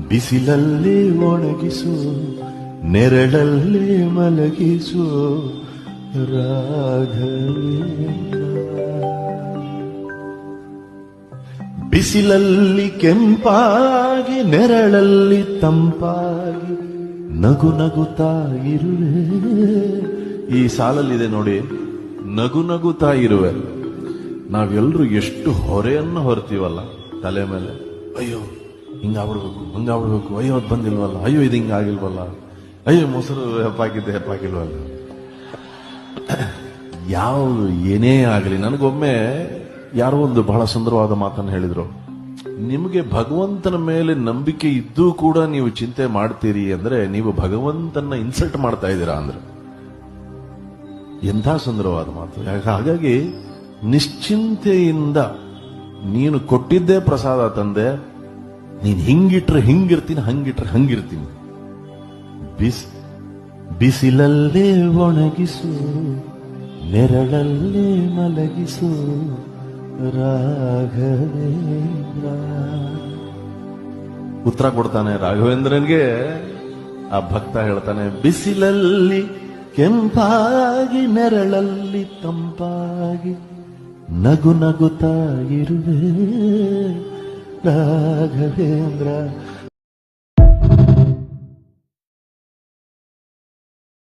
ಬಿಸಿಲಲ್ಲಿ ಒಣಗಿಸು, ನೆರಳಲ್ಲಿ ಮಲಗಿಸು ರಾಘವೇಂದ್ರ. ಬಿಸಿಲಲ್ಲಿ ಕೆಂಪಾಗಿ, ನೆರಳಲ್ಲಿ ತಂಪಾಗಿ, ನಗು ನಗುತ್ತಾ ಇರುವೆ. ಈ ಸಾಲಲ್ಲಿದೆ ನೋಡಿ, ನಗು ನಗುತ್ತಾ ಇರುವೆ. ನಾವೆಲ್ಲರೂ ಎಷ್ಟು ಹೊರೆಯನ್ನು ಹೊರ್ತೀವಲ್ಲ ತಲೆ ಮೇಲೆ. ಅಯ್ಯೋ ಹಿಂಗಾಗ್ಬಿಡ್ಬೇಕು, ಹಂಗಾಗ್ಬಿಡ್ಬೇಕು, ಅಯ್ಯೋ ಅದು ಬಂದಿಲ್ವಲ್ಲ, ಅಯ್ಯೋ ಇದು ಹಿಂಗಾಗಿಲ್ವಲ್ಲ, ಅಯ್ಯೋ ಮೊಸರು ಹೆಪ್ಪಾಕಿಲ್ವಲ್ಲ. ಯಾವುದು ಏನೇ ಆಗಲಿ, ನನಗೊಮ್ಮೆ ಯಾರೋ ಒಂದು ಬಹಳ ಸುಂದರವಾದ ಮಾತನ್ನು ಹೇಳಿದ್ರು. ನಿಮಗೆ ಭಗವಂತನ ಮೇಲೆ ನಂಬಿಕೆ ಇದ್ದೂ ಕೂಡ ನೀವು ಚಿಂತೆ ಮಾಡ್ತೀರಿ ಅಂದ್ರೆ ನೀವು ಭಗವಂತನ ಇನ್ಸಲ್ಟ್ ಮಾಡ್ತಾ ಇದ್ದೀರಾ ಅಂದ್ರೆ. ಎಂಥ ಸುಂದರವಾದ ಮಾತು. ಹಾಗಾಗಿ ನಿಶ್ಚಿಂತೆಯಿಂದ ನೀನು ಕೊಟ್ಟಿದ್ದೇ ಪ್ರಸಾದ ತಂದೆ, ನೀನ್ ಹಿಂಗಿಟ್ರೆ ಹಿಂಗಿರ್ತೀನಿ, ಹಂಗಿಟ್ರೆ ಹಂಗಿರ್ತೀನಿ. ಬಿಸಿಲಲ್ಲೇ ಒಣಗಿಸು, ನೆರಳಲ್ಲೇ ಮಲಗಿಸು ರಾಘವೇಂದ್ರ. ಉತ್ತರ ಕೊಡ್ತಾನೆ ರಾಘವೇಂದ್ರನ್ಗೆ. ಆ ಭಕ್ತ ಹೇಳ್ತಾನೆ, ಬಿಸಿಲಲ್ಲಿ ಕೆಂಪಾಗಿ, ನೆರಳಲ್ಲಿ ತಂಪಾಗಿ, ನಗು ನಗುತ್ತಾ ಇರುವೆ ರಾಘವೇಂದ್ರ.